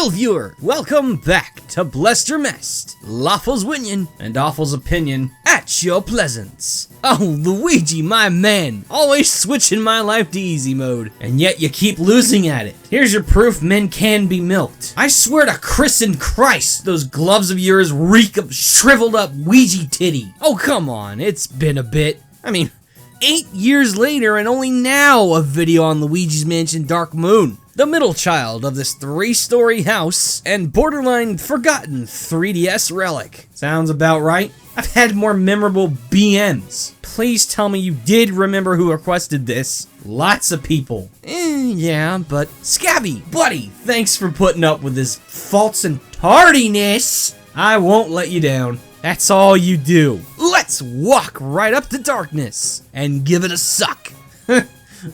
Hail viewer, welcome back to Blester Mest, Lawful's Minion and Awful's Opinion at your pleasance. Oh, Luigi, my man, always switching my life to easy mode, and yet you keep losing at it. Here's your proof men can be milked. I swear to Chris and Christ, those gloves of yours reek of shriveled up Ouija titty. Oh, come on, it's been a bit. I mean, 8 years later and only now a video on Luigi's Mansion Dark Moon, the middle child of this 3-story house and borderline forgotten 3DS relic. Sounds about right. I've had more memorable BMs. Please tell me you did remember who requested this. Lots of people. Yeah, but Scabby, buddy, thanks for putting up with this false and tardiness. I won't let you down. That's all you do. Let's walk right up to darkness and give it a suck.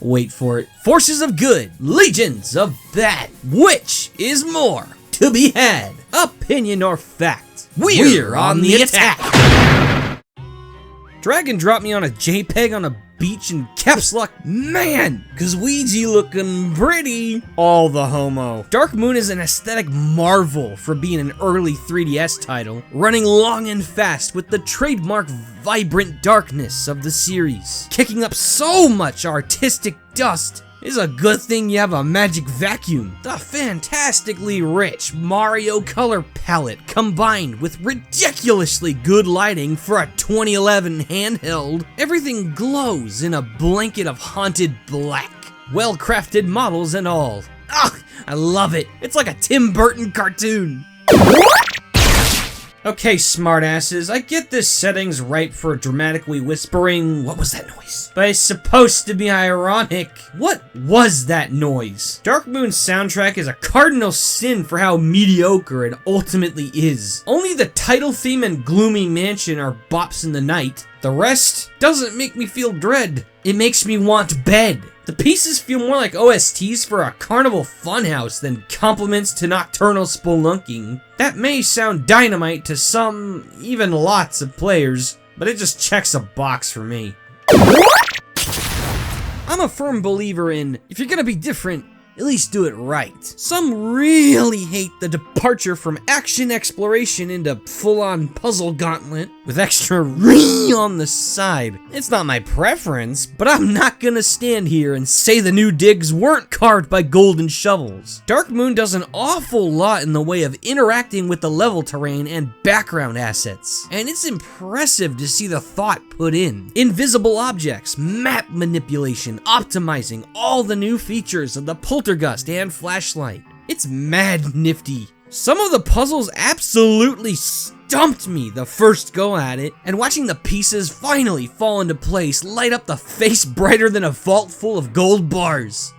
Wait for it. Forces of good, legions of bad. Which is more to be had? Opinion or fact? We're on the attack. Drag and drop me on a JPEG on a beach in caps lock, man, cause Ouija looking pretty. All the homo. Dark Moon is an aesthetic marvel for being an early 3DS title, running long and fast with the trademark vibrant darkness of the series. Kicking up so much artistic dust is a good thing you have a magic vacuum. The fantastically rich Mario color palette combined with ridiculously good lighting for a 2011 handheld. Everything glows in a blanket of haunted black. Well-crafted models and all. Ugh, I love it. It's like a Tim Burton cartoon. Okay, smartasses, I get this setting's ripe for dramatically whispering, what was that noise? But it's supposed to be ironic. What was that noise? Dark Moon's soundtrack is a cardinal sin for how mediocre it ultimately is. Only the title theme and Gloomy Mansion are bops in the night. The rest doesn't make me feel dread. It makes me want bed. The pieces feel more like OSTs for a carnival funhouse than compliments to nocturnal spelunking. That may sound dynamite to some, even lots of players, but it just checks a box for me. I'm a firm believer in, if you're gonna be different, at least do it right. Some really hate the departure from action exploration into full-on puzzle gauntlet with extra re on the side. It's not my preference, but I'm not gonna stand here and say the new digs weren't carved by golden shovels. Dark Moon does an awful lot in the way of interacting with the level terrain and background assets, and it's impressive to see the thought put in. Invisible objects, map manipulation, optimizing all the new features of the poltergust and flashlight. It's mad nifty. Some of the puzzles absolutely stumped me the first go at it, and watching the pieces finally fall into place light up the face brighter than a vault full of gold bars.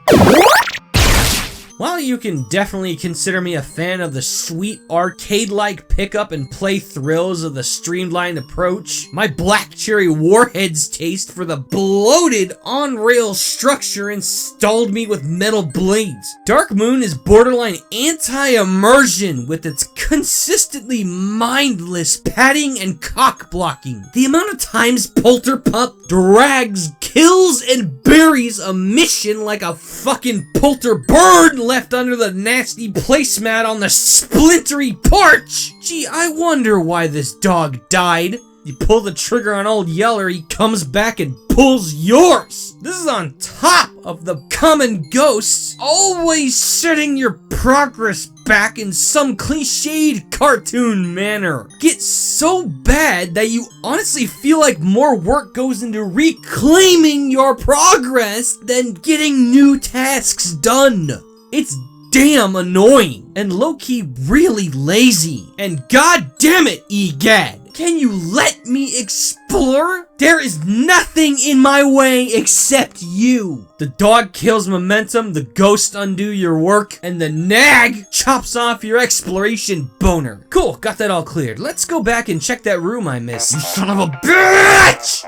While you can definitely consider me a fan of the sweet arcade-like pick-up and play thrills of the streamlined approach, my Black Cherry Warhead's taste for the bloated on-rail structure installed me with metal blades. Dark Moon is borderline anti-immersion with its consistently mindless padding and cock-blocking. The amount of times Polterpup drags, kills, and buries a mission like a fucking polter bird left under the nasty placemat on the splintery porch. Gee, I wonder why this dog died. You pull the trigger on old Yeller, he comes back and pulls yours. This is on top of the common ghosts always setting your progress back in some cliched cartoon manner. Get so bad that you honestly feel like more work goes into reclaiming your progress than getting new tasks done. It's damn annoying and low-key really lazy. And god damn it, egad, can you let me explore? There is nothing in my way except you. The dog kills momentum, the ghost undo your work, and the nag chops off your exploration boner. Cool, got that all cleared. Let's go back and check that room I missed. You son of a bitch!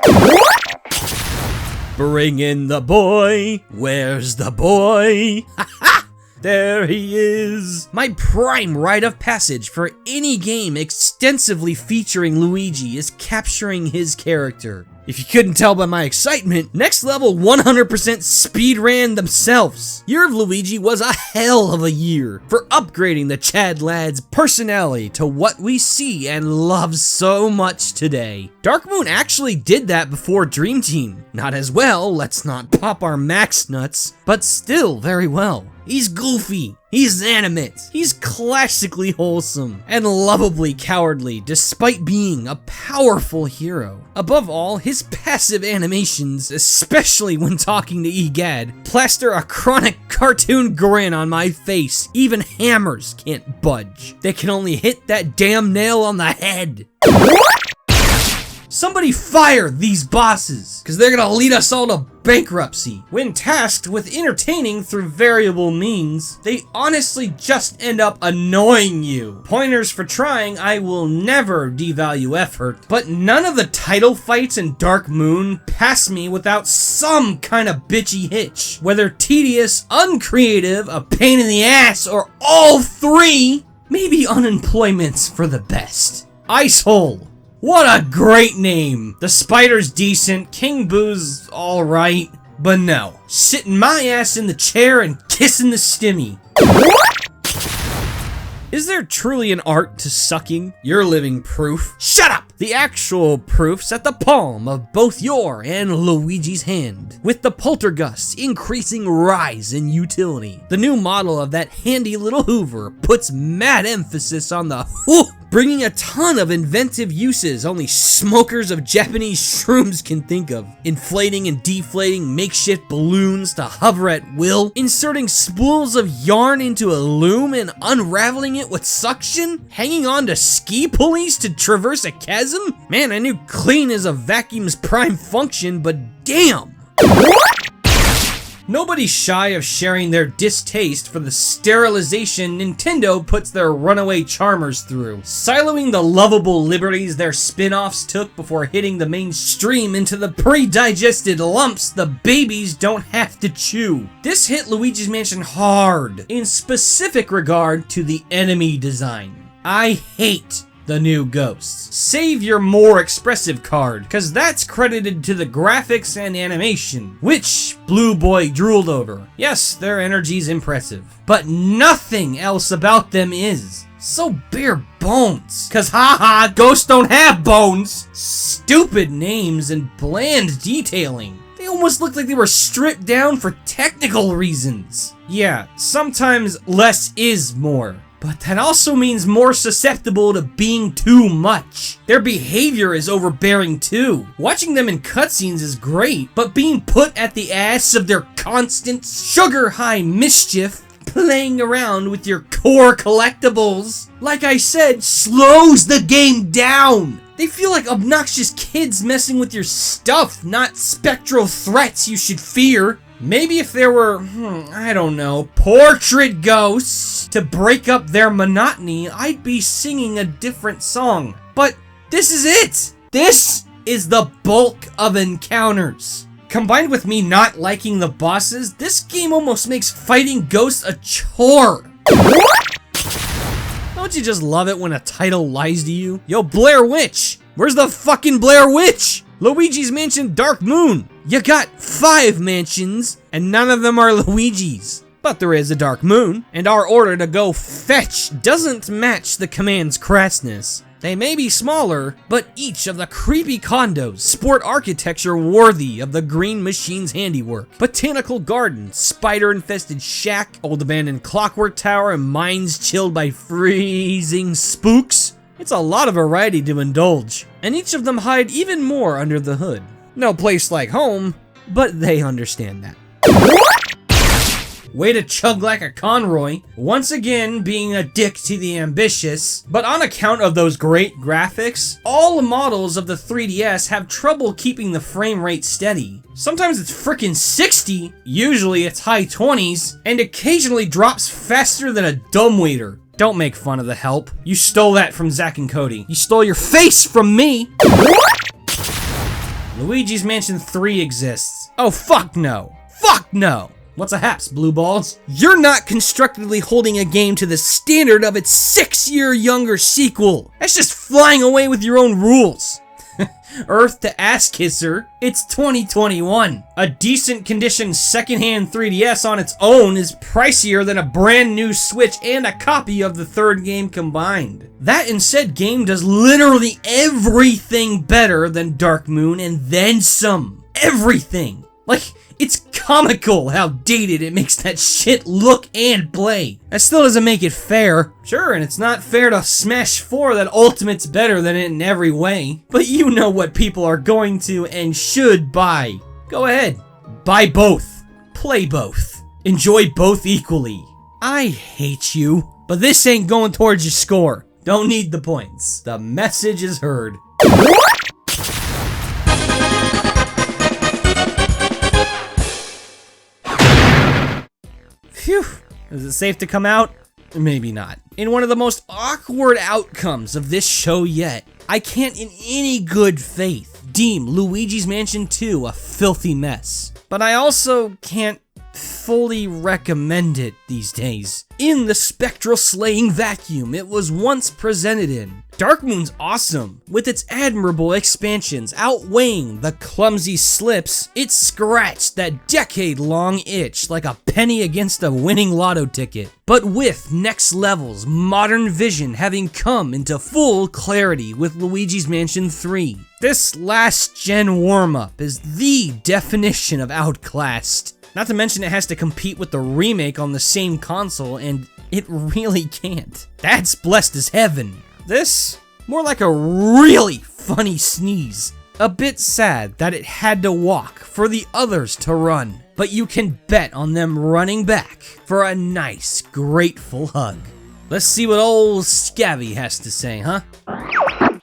Bring in the boy. Where's the boy? There he is! My prime rite of passage for any game extensively featuring Luigi is capturing his character. If you couldn't tell by my excitement, next level 100% speed ran themselves. Year of Luigi was a hell of a year for upgrading the Chad lad's personality to what we see and love so much today. Dark Moon actually did that before Dream Team. Not as well, let's not pop our max nuts, but still very well. He's goofy, he's animate, he's classically wholesome, and lovably cowardly despite being a powerful hero. Above all, his passive animations, especially when talking to Egad, plaster a chronic cartoon grin on my face. Even hammers can't budge. They can only hit that damn nail on the head. Somebody fire these bosses, because they're gonna lead us all to bankruptcy. When tasked with entertaining through variable means, they honestly just end up annoying you. Pointers for trying: I will never devalue effort, but none of the title fights in Dark Moon pass me without some kind of bitchy hitch. Whether tedious, uncreative, a pain in the ass, or all three, maybe unemployment's for the best. Icehole. What a great name! The spider's decent, King Boo's alright, but no. Sitting my ass in the chair and kissing the stimmy. Is there truly an art to sucking? You're living proof. Shut up! The actual proof's at the palm of both your and Luigi's hand, with the Poltergust's increasing rise in utility. The new model of that handy little Hoover puts mad emphasis on the whoo, bringing a ton of inventive uses only smokers of Japanese shrooms can think of. Inflating and deflating makeshift balloons to hover at will, inserting spools of yarn into a loom and unraveling it with suction, hanging on to ski pulleys to traverse a chasm. Man, I knew clean is a vacuum's prime function, but damn! Nobody's shy of sharing their distaste for the sterilization Nintendo puts their runaway charmers through, siloing the lovable liberties their spin-offs took before hitting the mainstream into the pre-digested lumps the babies don't have to chew. This hit Luigi's Mansion hard, in specific regard to the enemy design. I hate the new ghosts. Save your more expressive card, cause that's credited to the graphics and animation, which Blue Boy drooled over. Yes, their energy's impressive, but nothing else about them is. So bare bones. Cause haha, ghosts don't have bones. Stupid names and bland detailing. They almost look like they were stripped down for technical reasons. Yeah, sometimes less is more. But that also means more susceptible to being too much. Their behavior is overbearing too. Watching them in cutscenes is great, but being put at the ass of their constant sugar-high mischief, playing around with your core collectibles, like I said, slows the game down. They feel like obnoxious kids messing with your stuff, not spectral threats you should fear. Maybe if there were, I don't know, portrait ghosts to break up their monotony, I'd be singing a different song. But this is it! This is the bulk of encounters. Combined with me not liking the bosses, this game almost makes fighting ghosts a chore. Don't you just love it when a title lies to you? Yo, Blair Witch! Where's the fucking Blair Witch? Luigi's Mansion Dark Moon. You got 5 mansions, and none of them are Luigi's. But there is a Dark Moon, and our order to go fetch doesn't match the command's crassness. They may be smaller, but each of the creepy condos sport architecture worthy of the Green Machine's handiwork. Botanical garden, spider-infested shack, old abandoned clockwork tower, and mines chilled by freezing spooks. It's a lot of variety to indulge, and each of them hide even more under the hood. No place like home, but they understand that. Way to chug like a Conroy, once again being a dick to the ambitious, but on account of those great graphics, all models of the 3DS have trouble keeping the frame rate steady. Sometimes it's frickin' 60, usually it's high 20s, and occasionally drops faster than a dumbwaiter. Don't make fun of the help. You stole that from Zack and Cody. You stole your face from me! Luigi's Mansion 3 exists. Oh, fuck no. Fuck no! What's a haps, blue balls? You're not constructively holding a game to the standard of its 6-year younger sequel. That's just flying away with your own rules. Earth to Ass Kisser. It's 2021. A decent condition secondhand 3DS on its own is pricier than a brand new Switch and a copy of the third game combined. That and said game does literally everything better than Dark Moon and then some. Everything. Like, it's comical how dated it makes that shit look and play. That still doesn't make it fair. Sure, and it's not fair to Smash 4 that Ultimate's better than it in every way. But you know what people are going to and should buy. Go ahead. Buy both. Play both. Enjoy both equally. I hate you. But this ain't going towards your score. Don't need the points. The message is heard. Phew. Is it safe to come out? Maybe not. In one of the most awkward outcomes of this show yet, I can't in any good faith deem Luigi's Mansion 2 a filthy mess. But I also can't fully recommend it these days. In the spectral slaying vacuum it was once presented in, Dark Moon's awesome, with its admirable expansions outweighing the clumsy slips. It scratched that decade-long itch like a penny against a winning lotto ticket. But with next level's modern vision having come into full clarity with Luigi's Mansion 3, this last-gen warm-up is the definition of outclassed. Not to mention it has to compete with the remake on the same console, and it really can't. That's blessed as heaven. This, more like a really funny sneeze. A bit sad that it had to walk for the others to run, but you can bet on them running back for a nice, grateful hug. Let's see what old Scabby has to say, huh?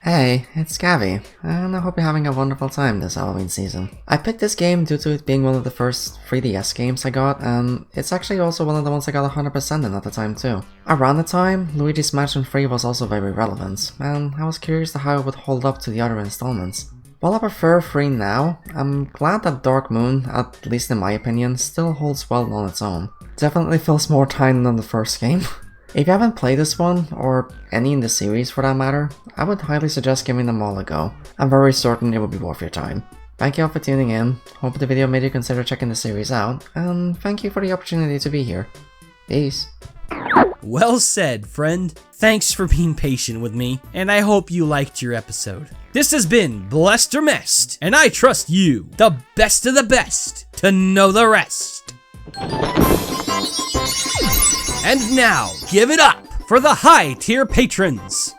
Hey, it's Scabby, and I hope you're having a wonderful time this Halloween season. I picked this game due to it being one of the first 3DS games I got, and it's actually also one of the ones I got 100% in at the time too. Around the time, Luigi's Mansion 3 was also very relevant, and I was curious to how it would hold up to the other installments. While I prefer 3 now, I'm glad that Dark Moon, at least in my opinion, still holds well on its own. Definitely feels more time than the first game. If you haven't played this one, or any in the series for that matter, I would highly suggest giving them all a go. I'm very certain it will be worth your time. Thank you all for tuning in, hope the video made you consider checking the series out, and thank you for the opportunity to be here. Peace. Well said, friend. Thanks for being patient with me, and I hope you liked your episode. This has been Blessed or Messed, and I trust you, the best of the best, to know the rest. And now, give it up for the high-tier patrons.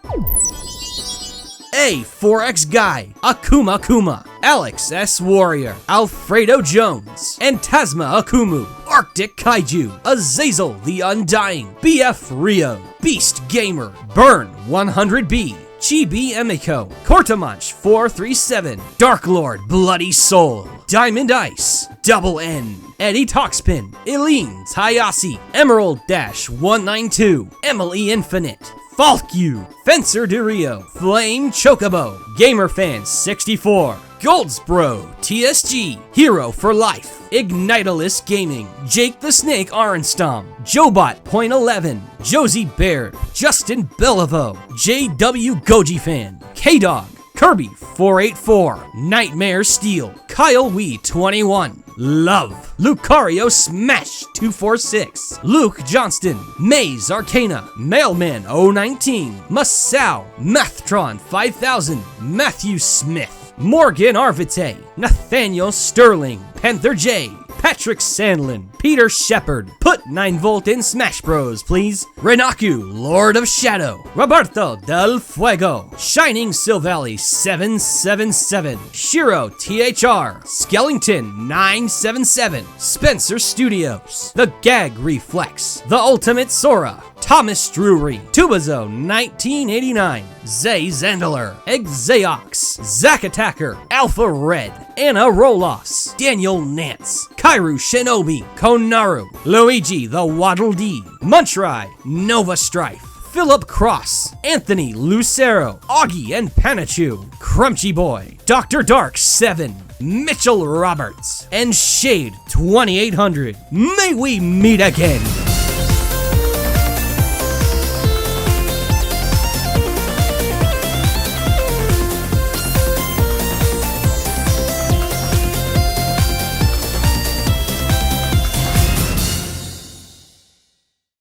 A4X Guy, Akuma Kuma, Alex S. Warrior, Alfredo Jones, and Tasma Akumu, Arctic Kaiju, Azazel the Undying, BF Rio, Beast Gamer, Burn 100B, Chibi Emiko, Kortamanch 437, Dark Lord Bloody Soul, Diamond Ice, Double N, Eddie Toxpin, Eileen Tayasi, Emerald Dash 192, Emily Infinite, Falku, Fencer de Rio, Flame Chocobo, Gamerfan 64, Goldsbro, TSG, Hero for Life, Ignitalis Gaming, Jake the Snake Arenstom, Jobot.11, Josie Baird, Justin Beliveau, JW Goji Fan, K-Dog, Kirby 484, Nightmare Steel, Kyle Wee 21, Love, Lucario Smash 246, Luke Johnston, Maze Arcana, Mailman 019, Masao, Mathtron 5000, Matthew Smith, Morgan Arvite, Nathaniel Sterling, Panther J, Patrick Sandlin, Peter Shepard, put 9V in Smash Bros, please. Renaku, Lord of Shadow, Roberto del Fuego, Shining Silvally 777, Shiro THR, Skellington 977, Spencer Studios, The Gag Reflex, The Ultimate Sora, Thomas Drury, Tubazo 1989, Zay Zandeler, Exaox, Zack Attacker, Alpha Red, Anna Rolos, Daniel Nance, Kairu Shinobi, Konaru, Luigi the Waddle Dee, Munchrai, Nova Strife, Philip Cross, Anthony Lucero, Augie and Panichu, Crunchy Boy, Dr. Dark 7, Mitchell Roberts, and Shade 2800. May we meet again!